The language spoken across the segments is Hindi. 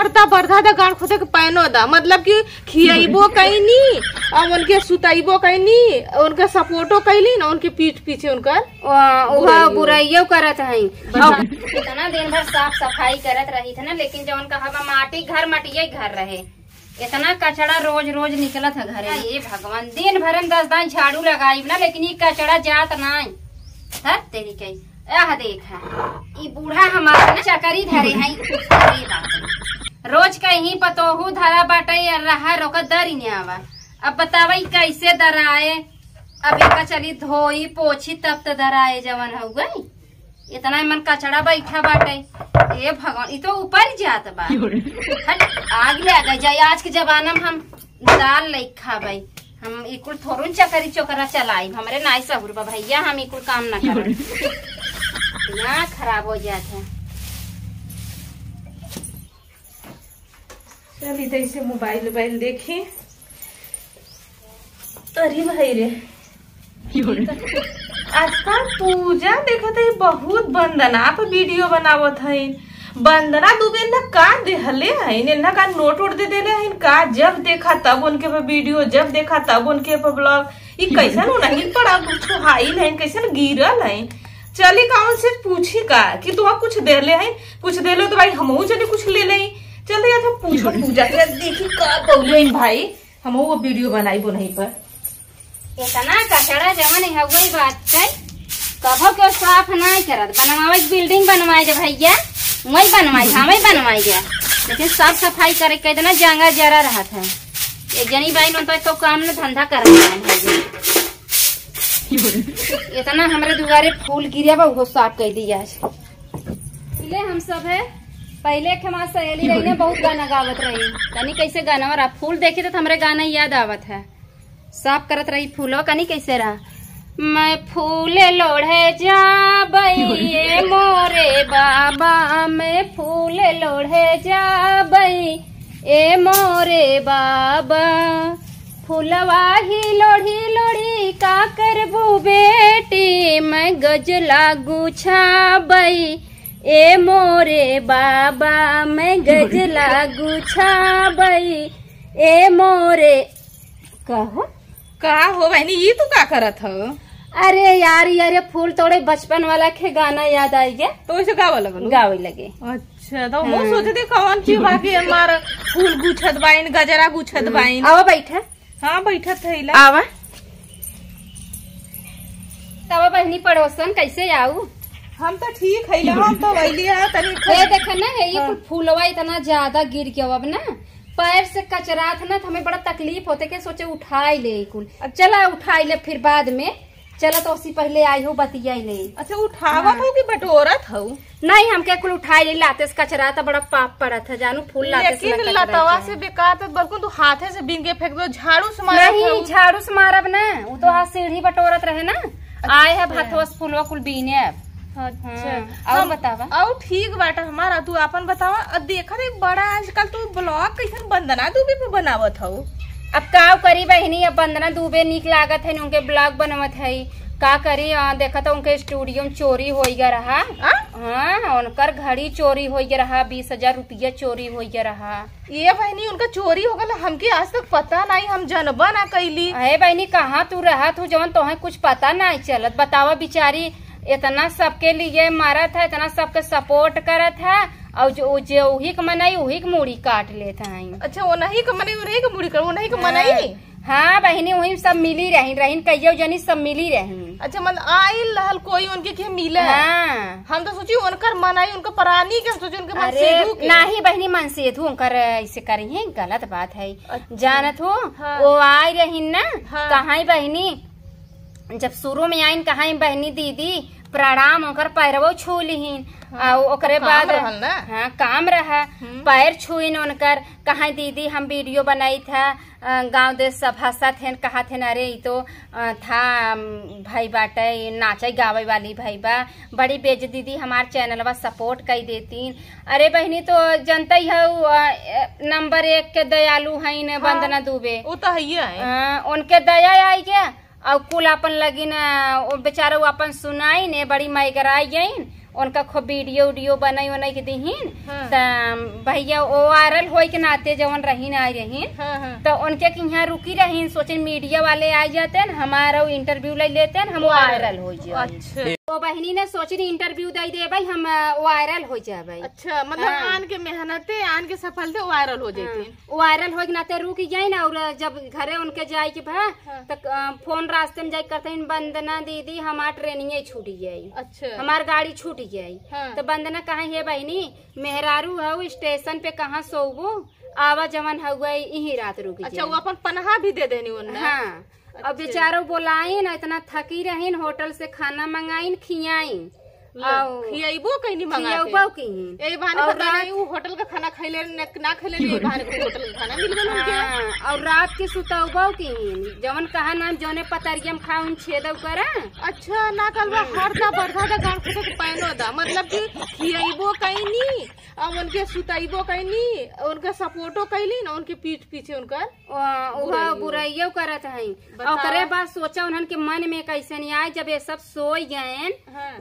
पड़ता बरधा दा गांड खोदे के पैनो दा मतलब कि खियाइबो कैनी और उनके सुताइबो कैनी उनका सपोर्टो कैली ना उनके पीठ पीछे उनका बुराइयो करत है। इतना दिन भर साफ सफाई करत रही थे ना, लेकिन जवन कहा माटी घर मटिया घर रहे, इतना कचड़ा रोज रोज निकलत है घरे। ये भगवान दिन भर में 10 दिन झाड़ू लगाई ना, लेकिन ये कचड़ा जात नहीं है तेरी कई। यह देखा ये बूढ़ा हमारा चकरी धरे है, रोज कहीं पतोहू धरा बाटे रहा रोका दर ही नहीं आवा। अब बतावा कैसे दराए, अब एक चली धोई पोछी तब तो दराए जवन हो गई। इतना मन कचड़ा बैठा बाटे, ये भगवान ये तो ऊपर जात बा। आग लग जाए आज के जमाना में हम दाल नहीं खाबे, हम इकुल थोड़ू चकरी चोकरा चलाई हमारे नाई सहूर बा भैया, हम इकुल काम ना करें ना खराब हो जाते हैं। चल इधर से मोबाइल देखी। अरे भाई रे आजकल पूजा देखत है बहुत बंदना पर वीडियो बनावत है। बंदना दुबे न का देहले है न का नोट वोट दे देले है का, जब देखा तब उनके पे वीडियो, जब देखा तब उनके पे ब्लॉग। ये कैसन नहीं पड़ा कुछ हाइल है, कैसन गिरल है। चली कौन से पूछी का कि तुम कुछ दे ले है, कुछ दे लो तो भाई हम चले कुछ ले ले। चल या तो पूछो पूजा के देखी का बोले भाई, हम वो वीडियो बनाई बो नहीं पर इतना कचड़ा जवन है वही बात है। कभो के साफ नहीं करत, बनवावे बिल्डिंग बनवाए जब भैया वही बनवाई हमें बनवाई गया, लेकिन साफ सफाई करे के इतना जंगा जरा रहा था। एक जनी बाई तो काम न धंधा कर इतना हमारे दुआरे फूल गिरिया बा वो साफ कर दिया। पहले हम सब है पहले के हमारी सहेली रही ने बहुत गाना गावत रही, कनी कैसे गाना और फूल देखे तो हमारे गाना याद आवत है। साफ करत रही फूलो कनी कैसे रहा, मैं फूल लोढ़े जाबई मोरे बाबा, मैं फूल लोढ़े जाबई ए मोरे बाबा, फूलवा ही लोढ़ी लोढ़ी का करबू बेटी, मैं गजला गुछाबई ए मोरे बाबा, मैं गजला गुछाबई ए मोरे। कहो का हो बहनी ये तू का करत हो? अरे यार यार फूल तोड़े बचपन वाला के गाना याद आई गया तो इसे गावे लगे। अच्छा तो वो सोचे थे कौन चीज बाकी हमार फूल गुछत बाइन गजरा गुछत बाइन। आवा बैठा। हाँ बैठा थैला आवा तब बहनी पड़ोसन कैसे आऊ? हम तो ठीक है, हम तो वैली है तनी देखा ना ये फूलवा इतना ज्यादा गिर गया अब ना पैर से कचरा था ना, तो हमें बड़ा तकलीफ होते के सोचे उठाई ले कुल। अब चला उठाई ले फिर बाद में चला तो उसी पहले आई हो बतिया ले। अच्छा उठावत हो कि बटोरत हो? नहीं हम क्या कुल उठाई ले, लाते से कचरा था बड़ा पाप पड़ा था जानू फूल लाते से लतवा से बेकार था बल्कि तू हाथे से बीन के फेंक दो, झाड़ू से मारा नहीं झाड़ू से मारब ना वो तो हाथ सीढ़ी बटोरत रहे ना। आए है भाथवा से फूलवा कुल बीने अब। अच्छा और बतावा और ठीक बाटा हमारा तू अपन बतावा। देखा एक बड़ा आजकल तू ब्लॉग कैसन बंदना दुबे पे बनावत हो? अब का करी बहनी, अब बंदना दुबे निक लागत है उनके ब्लॉग बनवत है का करी। देखा तो उनके स्टूडियो में चोरी हो गया रहा। हाँ उनकर घड़ी चोरी हो गया रहा, 20,000 रुपया चोरी हो गया रहा। ये बहनी उनका चोरी हो गया हमके आज तक पता नहीं, हम जनबा ना कैली। अरे बहनी कहाँ तू रहा तू जवन तो कुछ पता नहीं चलत। बतावा बिचारी इतना सबके लिए मारा था, इतना सबके सपोर्ट करा था और जो वही के मनाई वही के मूड़ी काट लेता है। अच्छा वो नहीं के मनाई वही के मूड़ी कर वो नहीं के मनाई। हाँ बहनी वही सब मिली रही कईयो जनी सब मिली रही। अच्छा मन आई लहल कोई उनके के मिले। हाँ हम तो सोची उनकर मनाई उनका प्राणी के सोची उनके मन से नहीं बहनी मन से धू उनकर ऐसे करी है गलत बात है। जानत हो वो आई रही ना कहाँ बहनी, जब शुरू में आइन कहा बहनी दीदी प्रणाम होकर पैरवो छू लीन ओकरे बाद हाँ काम रहा पैर छुइन उनकर। कहा दीदी हम वीडियो बनाई था गांव देश सभा थे, कहा थे अरे ये तो था भाई बाटे नाचे गावे वाली भाई बा बड़ी बेज दीदी हमार चैनलवा सपोर्ट कर देती। अरे बहनी तो जनता ही है नंबर 1 के दयालु है न वंदना दुबे वो तो है उनके दया आई गया और कुल अपन लगी न बेचारा अपन सुनाई ने बड़ी मैगराई गई उनका खूब वीडियो उडियो बनाई उनाई के दीहीन। हाँ। त भैया वो वायरल होई के नाते जवन रहीन आई रहीन। हाँ। तो उनके के यहाँ रुकी रहीन, सोचे मीडिया वाले आ जाते न हमारा इंटरव्यू ले लेते न, हम वायरल हो जाए। अच्छा तो बहनी ने सोची इंटरव्यू दे दे भाई हम वायरल हो जाए। अच्छा मतलब आन के मेहनते आन के सफलते वायरल हो जाती। वायरल हो के नाते रुक जाए ना, और जब घरे उनके जाए के भा तो फोन रास्ते में जाए करते वंदना दीदी हमार ट्रेनिंग छूट गई, अच्छा हमार गाड़ी छूट गई। हाँ। तो वंदना कहा है बहनी मेहरारू हो स्टेशन पे कहाँ सोबो, आवा जवन हो गई यही रात रुक जाए। अच्छा वो अपन पनाहा भी दे देनी उन्हें। हाँ। अब बेचारो बोलाइन इतना थकी रहीन, होटल से खाना मंगाइन खियाइन खियाइबो कहीं नहीं मंगा खियाबो की यही बहाने पता नहीं वो होटल का खाना खैले ना खैले यही बहाने को होटल का खाना मिल गया उनके। और रात के सुतबो की जवन कहा नाम जौने पतरियम खाउन छेदव करा। अच्छा ना कलवा हरदा बरदा दा गांव से पैनो दा मतलब कि खियाइबो कहीं नहीं अब उनके सुताइबो कहीं नहीं, उनका सपोर्टो कैली ना उनके पीठ पीछे उनका बुराइयो करत है। और करे बात सोचा उन्हन के मन में कैसे नहीं आए जब ये सब सोई गए।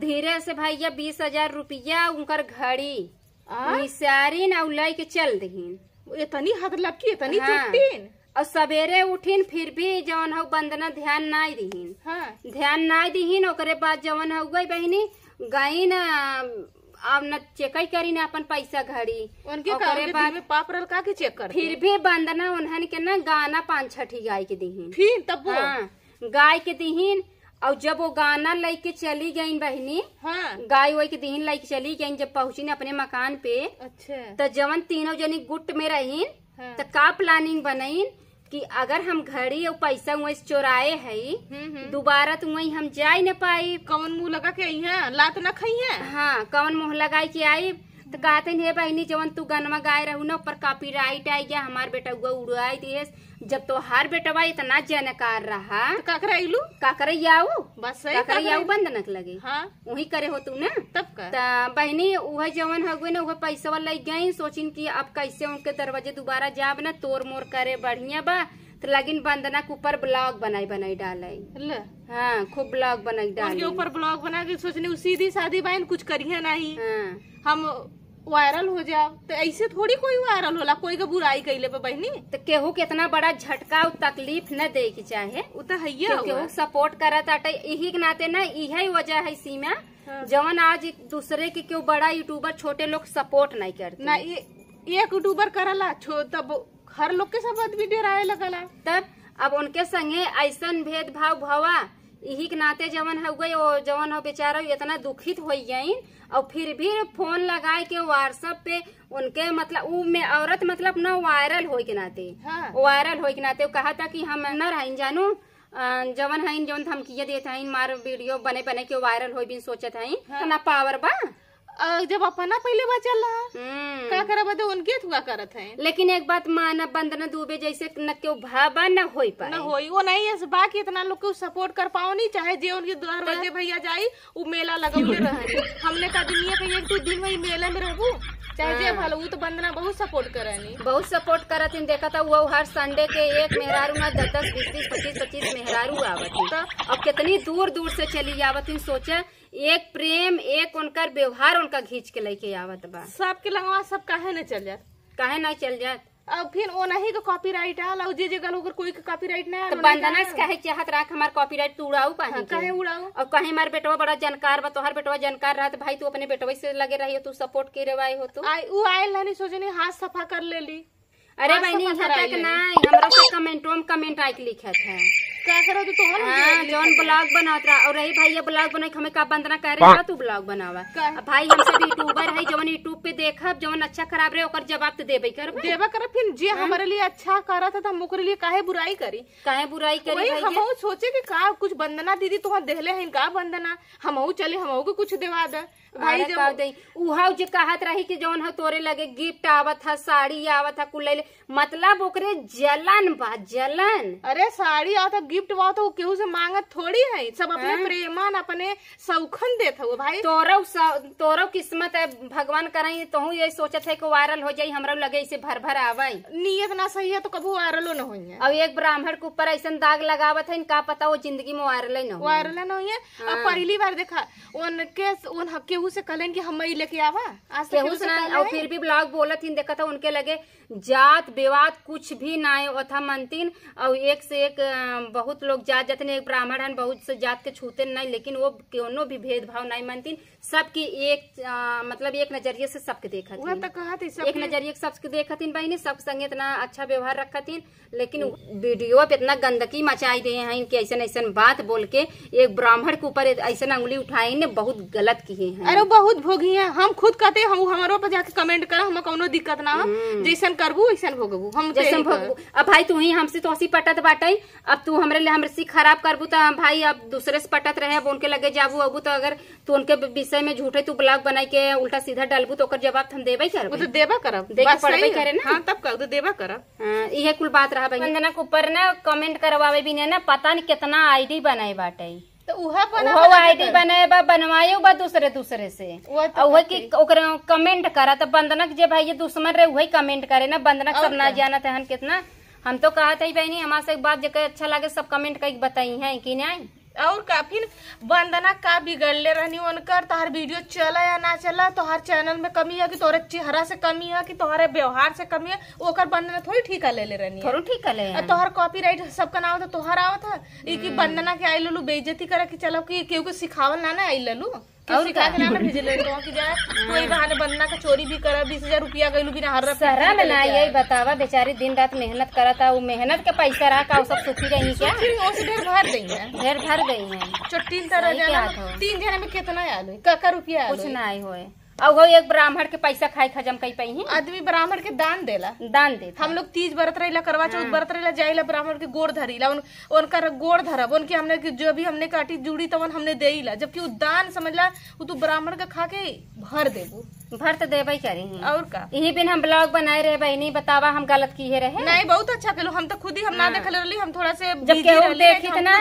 धीरे से भैया 20,000 रुपया उनकर घड़ी निसारी न उलाई के चल दहीन। इतनी हद लगी इतनी चुट्टीन। और सवेरे उठीन फिर भी जवन हो वंदना ध्यान ना दीहीन। ध्यान ना दीहीन ओकरे बाद जवन हो गई बहनी गई न अब न चेक करी ना अपन पैसा घड़ी उनके बाद पाप रल का के चेक कर फिर भी वंदना उन्हन के न गाना 5-6 गाय के दीहीन। फिर तब गाय के दीहीन और जब वो गाना लेके चली गई बहनी गाय वही के दीहीन लेके चली गई। जब पहुंची अपने मकान पे अच्छा तो जवन तीनों जनी गुट में रहीन तो का प्लानिंग बनाइन कि अगर हम घड़ी और पैसा वही चोराए है दोबारा तो वही हम जा न पाई। कौन मुंह लगा के आई है लात न खाई है। हाँ कौन मुंह लगाई के आई तो कहते हे बहनी जवन तू गनमा गाय रहू न ऊपर कॉपीराइट आई गया हमार बेटा उड़ाई दिए। जब तो हर बेटवा इतना जानकार रहा तो काकरा बस बंधनक लगे। हाँ वही करे हो तू ना तब का बहनी वह जवन हो गई ना वह पैसा वाला गई सोचिन की अब कैसे उनके दरवाजे दोबारा जाब ना तोड़ मोड़ करे बढ़िया बा। तो लगिन वंदना के ऊपर ब्लॉग बनाई डाले। हाँ खूब ब्लॉग बनाई डाले ऊपर ब्लॉग बना के सोचने सीधी सादी बहन कुछ करिए नहीं हम वायरल हो जाओ। तो ऐसे थोड़ी कोई वायरल होला कोई का बुराई कैले पे बहनी। तो केहू कितना बड़ा झटका तकलीफ न दे के चाहे वो तो है केहू सपोर्ट करत आटे यही के नाते ना यही वजह है सीमा जवन आज दूसरे के क्यों बड़ा यूट्यूबर छोटे लोग सपोर्ट नहीं करते ना। एक यूट्यूबर करला तब हर लोग के सब वीडियो आए लगला तब अब उनके संगे ऐसा भेदभाव भवा यही के नाते जवन हो गई वो जवन हो बेचारा इतना दुखित हो गई। और फिर भी फोन लगाए के व्हाट्सएप पे उनके मतलब उ में औरत मतलब न वायरल हो के नाते वायरल हो के नाते कहा था कि हम न रहीन जानू जवन है जवन धमकिया देते हैं मार वीडियो बने के वायरल हो भी सोचत है ना पावर बा जब अपना पहले बार चल रहा का करा बता उनके थुआ करत है। लेकिन एक बात माना वंदना दुबे जैसे न क्यों भाबा न होई पाए न होई वो नहीं है बाकी इतना लोग को सपोर्ट कर पाओ नहीं चाहे जे उनके दरवाजे भैया जाई वो मेला लगौले रहे। हमने का दुनिया का 1-2 दिन वही मेला में रहू चाहे जे भलो वो तो वंदना बहुत सपोर्ट करनी बहुत सपोर्ट करत इन देखा था वो हर संडे के एक मेहरारू ना 10-10 20-20 25-25 मेहरारू आवत तो अब कितनी दूर दूर से चली आवत इन सोचा एक प्रेम एक उनका व्यवहार उनका खींच के लेके आवत बा। सबके लगवा सब काहे न चल जात काहे ना चल जात। अब फिर वो नहीं तो कॉपीराइट आल और जे जगह अगर कोई कॉपीराइट ना तो वंदना से काहे चाहत राख हमार कॉपीराइट तू उड़ाऊ काहे उड़ाऊ। और कहीं हमार बेटवा बड़ा जानकार बा तोहर बेटवा जानकार रहा तो भाई तू अपने बेटवा से लगे रही हो तू सपोर्ट करे वाई हो तू वो आयल नहीं सोचनी हाथ सफा कर ले ली। अरे बहनी यहाँ तक ना हमरा से कमेंट आई लिखत है क्या करो तो जौन ब्लॉग बनात रहा और रही भाई ब्लॉग बना हमें का वंदना कह रहे तू ब्लॉग बनावा भाई हम सब यूट्यूबर है जवन यूट्यूब पे देखब जवन अच्छा खराब रहे ओकर जवाब तो देबे कर फिर जे हमारे लिए अच्छा करा था हम ओकरे लिए काहे बुराई करी हम सोचे कि का कुछ वंदना दीदी तुम देहले हैं का वंदना हम चले हम कुछ देवा दे भाई उहा जे कहत रही कि जौन हो तोरे लगे गिफ्ट आवत है साड़ी आवत है कुल मतलब ओकरे जलन बा जलन। अरे साड़ी आवत गिफ्ट हुआ तो केहू से मांगत थोड़ी है सब अपने प्रेमान अपने सौखन देत हो भाई। तोरो किस्मत है भगवान कराई तो ये सोचत है कि वायरल हो जाये हमरा लगे इसे भर भर आवे नियत ना सही है तो कभी वायरल न हुई है। अब एक ब्राह्मण के ऊपर ऐसा दाग लगावत है का पता वो जिंदगी में वायरल न हुई है। अब पहली बार देखा उनके केहू से कहलन कि हम लेके आवा? आज तक केहू से ना, और फिर भी ब्लॉग बोलत ही देखा था उनके लगे जात विवाद कुछ भी ना था मनतीन। और एक से एक बहुत लोग जात जाते एक ब्राह्मण है, बहुत से जात के छूते नहीं, लेकिन वो कोनो भी भेदभाव नहीं मनतीन। सबकी एक मतलब एक नजरिए से सबके देखा एक नजरिए से सबके देखतीन बहनी, सब संगे इतना अच्छा व्यवहार रखतीन। लेकिन वीडियो पे इतना गंदगी मचाई दे हैं कि ऐसा ऐसा बात बोल के एक ब्राह्मण के ऊपर ऐसा अंगुली उठाई ने बहुत गलत किए हैं। अरे बहुत भोगी है, हम खुद कहते हम हमारो पर जाके कमेंट करा, हम कोनो दिक्कत ना हो, जैसन करबू वैसन भोगबू, हम जैसन भोगबू। अब भाई तू ही हमसे तो हसी पटत बाटे, अब तू हमरे लिए हमसे खराब करबू तो भाई अब दूसरे से पटत रहे, अब उनके लगे जाबू अबू तो अगर तू उनके विषय में झूठे तू ब्लॉग बनाई के उल्टा सीधा डालबू तो ओकर जवाब हम देबे करब, वो तो देबा करब, देके पड़बे करे ना। हां तब कर दो देबा करब। इहे कुल बात रहा भाई। वंदना के ऊपर ना कमेंट करवावे भी ना पता नहीं कितना आईडी बनाए बाटे, तो उहा आईडी बनाए बा बनवाए बा दूसरे से वही की ओकरे कमेंट करा। तो बंदना जे भाई ये दुश्मन रहे वही कमेंट करे ना, बंदना सब ना जाना था कितना। हम तो कहा था बहनी हमारे से एक बात जगह अच्छा लगे सब कमेंट करके बताई है कि नहीं। और काफी वंदना का बिगड़ले रहनी उनकर, तोहर वीडियो चला या ना चला, तोहर चैनल में कमी है कि तोहरे चेहरा से कमी है कि तोहरे व्यवहार से कमी है, ओकर वंदना थोड़ी ठीका ले रहनी, थोड़ी ठीका ले। तोहर कॉपीराइट सबका नाम था तोहर आवत है कि वंदना के आई ललू बेइज्जती करे कि चलो कि केहू के सिखावल ना आई ललू और का नाम भेजले तो कि जाए कोई बहाने वंदना का चोरी भी करा 20,000 रुपया गइलू बिना हर सारा में ना यही बतावा बेचारी दिन रात मेहनत करता, वो मेहनत के पैसा रहा का सब सुखी रही क्या? ओसे ढेर भर गई है, ढेर भर गई है। चोटीन तरह जाना 3 जने में कितना आलू का रुपया कुछ ना आई होए। और वो एक ब्राह्मण के पैसा खाई खजम कई पई आदमी ब्राह्मण के दान देला, दान दे। हम लोग तीज व्रत रहीला करवा चौथ व्रत रहीला जाइला ब्राह्मण के गोड़ धरीला, उनका गोड़ धरब, उनके हमने जो भी हमने काटी जुड़ी तवन हमने देला, जबकि वो दान समझला वो तू ब्राह्मण का खा के भर देबू, भर तो देबे करी और का। यही बिन हम ब्लॉग बनाए रहे बहनी, बतावा हम गलत किए रहे नहीं बहुत अच्छा कलो, हम तो खुद ही हम ना देखले रहली, हम थोड़ा से जब केहू देखी त ना,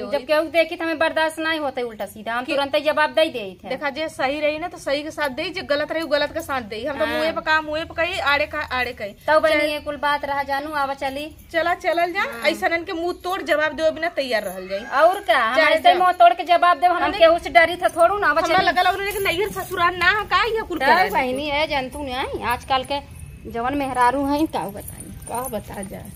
जब केहू देखी त हमें बर्दाश्त नहीं होता उल्टा सीधा, हम तुरंत ही जवाब दे दे थे। देखा जे सही रही ना तो सही के साथ दे, जो गलत रही गलत का साथ दे, हम तो मुंह पे काम मुंह पे कही आड़े कही। तो बहनी ये कुल बात रहा जानू आवा चली चलल जा, ऐसा के मुंह तोड़ जवाब दे बिना तैयार रहल जाए और का ऐसे मुंह तोड़ के जवाब दे, हम केहू से डरी था थोड़ू ना लगा नैहर ससुराल ना का ये कुल बहनी है जनतू नहीं आजकल के जवन मेहरारू है का बता जाए।